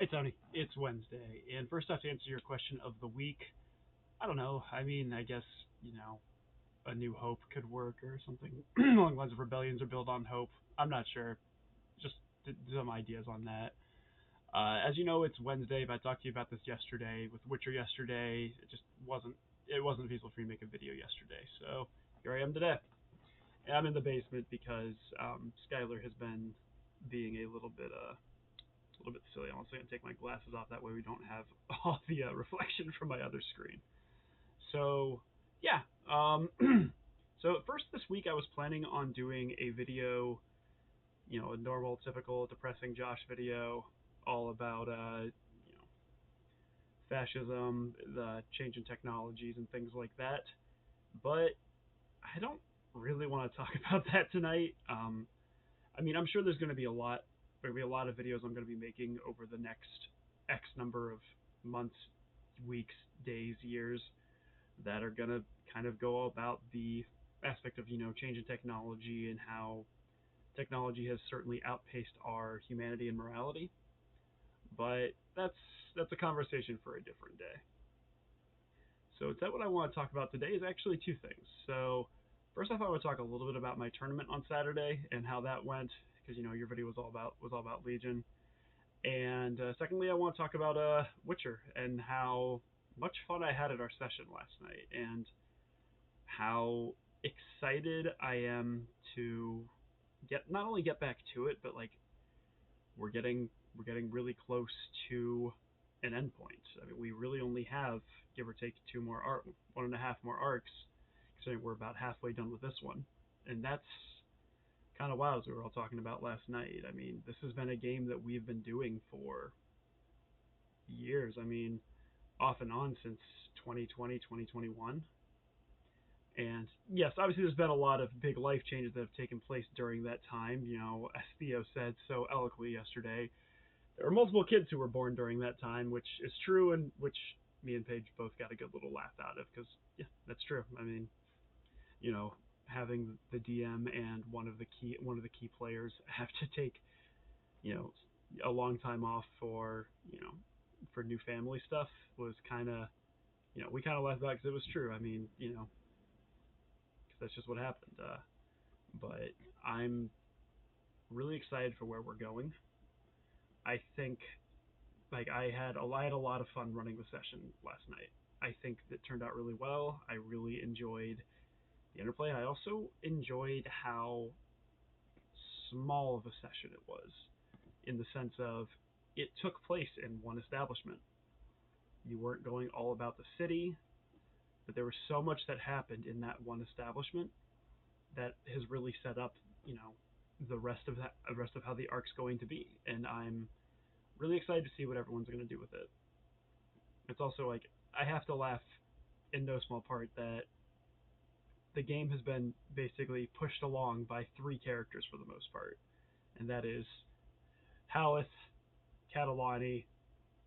Hey Tony, it's Wednesday, and first off, to answer your question of the week, I don't know. I mean, I guess you know, a new hope could work or something along the lines of rebellions are built on hope. I'm not sure. Just some ideas on that. As you know, it's Wednesday, but I talked to you about this yesterday with Witcher yesterday. It wasn't feasible for me to make a video yesterday, so here I am today. And I'm in the basement because Skylar has been being a little bit silly. I'm also going to take my glasses off. That way we don't have all the reflection from my other screen. So, yeah. So first this week I was planning on doing a video, a normal, typical depressing Josh video, all about, fascism, the change in technologies and things like that. But I don't really want to talk about that tonight. I mean, I'm sure there'll be a lot of videos I'm going to be making over the next X number of months, weeks, days, years that are going to kind of go about the aspect of, change in technology and how technology has certainly outpaced our humanity and morality. But that's a conversation for a different day. So instead, what I want to talk about today is actually two things. So first off, I want to talk a little bit about my tournament on Saturday and how that went, because your video was all about Legion. And secondly, I want to talk about Witcher and how much fun I had at our session last night, and how excited I am to not only get back to it, but like we're getting really close to an endpoint. I mean, we really only have, give or take, 1.5 more arcs, considering we're about halfway done with this one, and that's kind of wild, as we were all talking about last night. I mean, this has been a game that we've been doing for years. I mean, off and on since 2020, 2021. And yes, obviously there's been a lot of big life changes that have taken place during that time. As Theo said so eloquently yesterday, there were multiple kids who were born during that time, which is true, and which me and Paige both got a good little laugh out of, because yeah, that's true. I mean, having the DM and one of the key players have to take, you know, a long time off for new family stuff was kind of, we kind of laughed about because it was true. I mean, because that's just what happened. But I'm really excited for where we're going. I think, like, I had a lot of fun running the session last night. I think it turned out really well. I really enjoyed the interplay. I also enjoyed how small of a session it was, in the sense of it took place in one establishment. You weren't going all about the city, but there was so much that happened in that one establishment that has really set up, the rest of how the arc's going to be, and I'm really excited to see what everyone's going to do with it. It's also like, I have to laugh in no small part that the game has been basically pushed along by three characters for the most part, and that is Haleth, Catalani,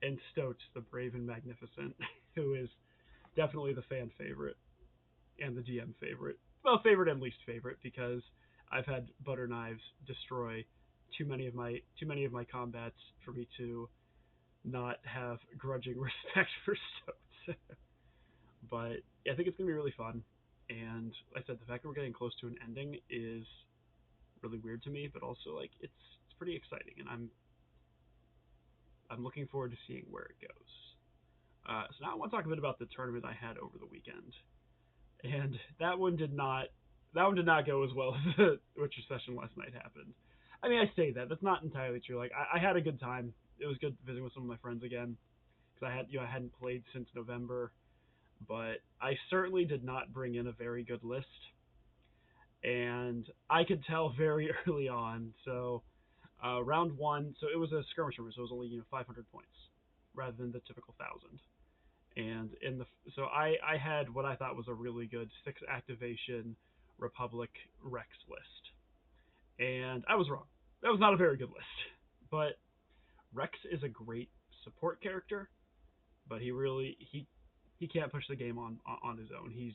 and Stoats, the Brave and Magnificent, who is definitely the fan favorite and the GM favorite. Well, favorite and least favorite, because I've had butter knives destroy too many of my combats for me to not have grudging respect for Stoats. But yeah, I think it's gonna be really fun. And like I said, the fact that we're getting close to an ending is really weird to me, but also like it's pretty exciting, and I'm looking forward to seeing where it goes. So now I want to talk a bit about the tournament I had over the weekend, and that one did not go as well as the Witcher session last night happened. I mean, I say that that's not entirely true. Like, I had a good time. It was good visiting with some of my friends again, because I hadn't played since November, but I certainly did not bring in a very good list, and I could tell very early on. So round one, so it was a skirmish room, so it was only 500 points rather than the typical 1,000. And I had what I thought was a really good 6 activation Republic Rex list, and I was wrong. That was not a very good list, but Rex is a great support character, but he can't push the game on his own. He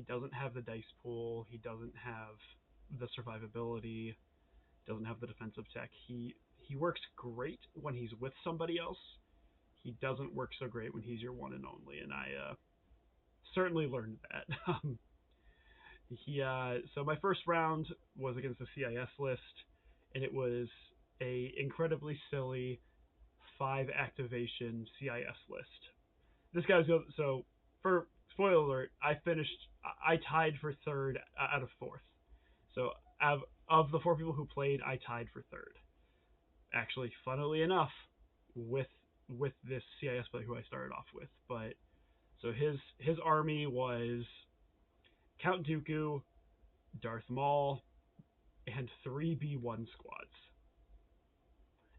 doesn't have the dice pool. He doesn't have the survivability. Doesn't have the defensive tech. He works great when he's with somebody else. He doesn't work so great when he's your one and only, and I certainly learned that. So my first round was against the CIS list, and it was a incredibly silly 5 activation CIS list. This guy's so for spoiler alert, I tied for third out of fourth. So of the 4 people who played, I tied for third. Actually, funnily enough, with this CIS player who I started off with, but so his army was Count Dooku, Darth Maul, and 3 B1 squads.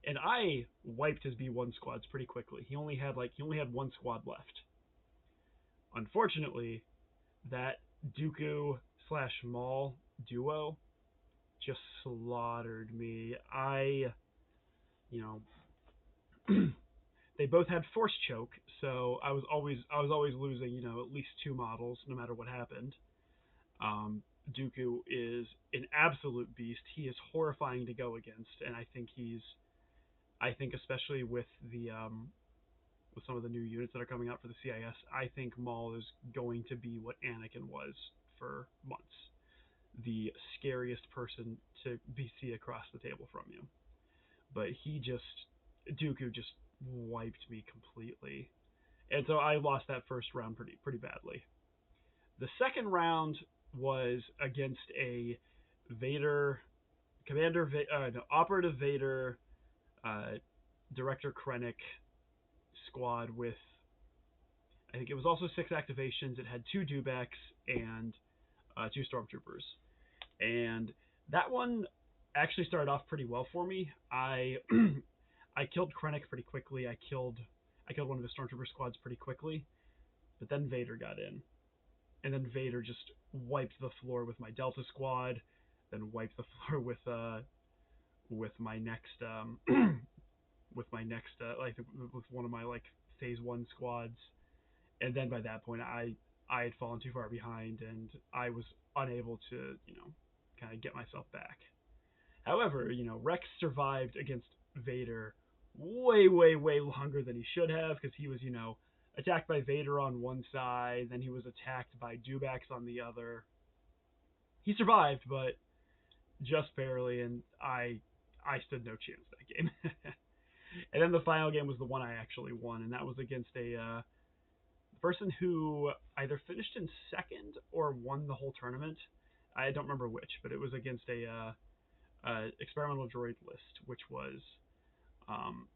And I wiped his B1 squads pretty quickly. He only had 1 squad left. Unfortunately, that Dooku slash Maul duo just slaughtered me. You know, they both had force choke, so I was always losing, at least 2 models no matter what happened. Dooku is an absolute beast. He is horrifying to go against, and I think especially with some of the new units that are coming out for the CIS, I think Maul is going to be what Anakin was for months, the scariest person to see across the table from you. But Dooku just wiped me completely, and so I lost that first round pretty badly. The second round was against a Vader no, Operative Vader, uh, Director Krennic squad with, I think it was also 6 activations. It had 2 dewbacks and 2 stormtroopers, and that one actually started off pretty well for me. I I killed Krennic pretty quickly. I killed one of his stormtrooper squads pretty quickly, but then Vader got in, and then Vader just wiped the floor with my Delta squad, then wiped the floor with my next like with one of my like phase 1 squads, and then by that point I had fallen too far behind and I was unable to kind of get myself back. However, Rex survived against Vader way way longer than he should have, because he was attacked by Vader on one side, then he was attacked by dewbacks on the other. He survived, but just barely, and I stood no chance that game. And then the final game was the one I actually won, and that was against a person who either finished in second or won the whole tournament. I don't remember which, but it was against a experimental droid list, which was um,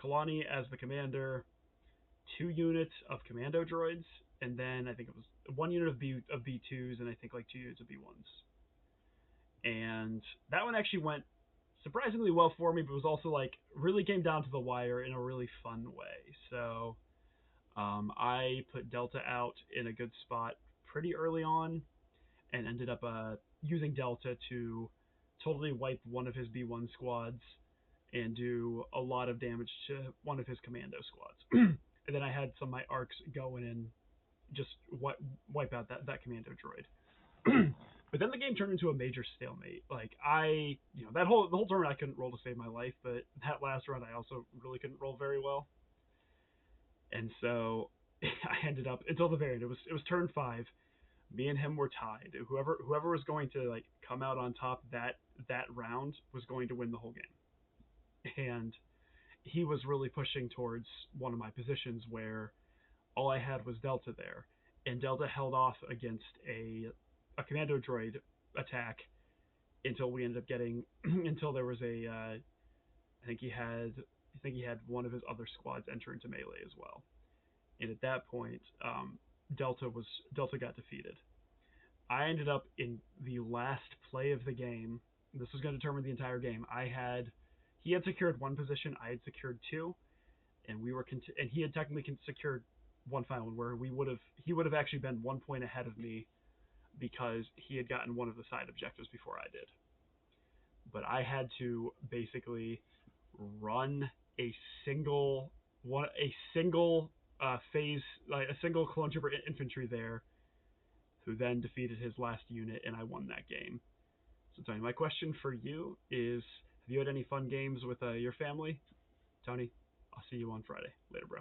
Kalani as the commander, 2 units of commando droids, and then I think it was 1 unit of B2s, and I think like 2 units of B1s. And that one actually went surprisingly well for me, but was also like really came down to the wire in a really fun way. So I put Delta out in a good spot pretty early on, and ended up using Delta to totally wipe one of his B1 squads and do a lot of damage to one of his commando squads. And then I had some of my arcs go in and just wipe out that commando droid. But then the game turned into a major stalemate. Like the whole tournament I couldn't roll to save my life, but that last round I also really couldn't roll very well. And so I ended up until the very end. It was turn 5. Me and him were tied. Whoever was going to like come out on top that round was going to win the whole game. And he was really pushing towards one of my positions where all I had was Delta there, and Delta held off against a commando droid attack until we ended up getting until there was I think he had one of his other squads enter into melee as well, and at that point Delta got defeated. I ended up in the last play of the game. This was going to determine the entire game. He had secured 1 position, I had secured 2, and and he had technically secured 1 final one where he would have actually been 1 point ahead of me because he had gotten one of the side objectives before I did. But I had to basically run a single phase, like a single clone trooper infantry there, who then defeated his last unit, and I won that game. So Tony, my question for you is, Have you had any fun games with your family? Tony, I'll see you on Friday. Later, bro.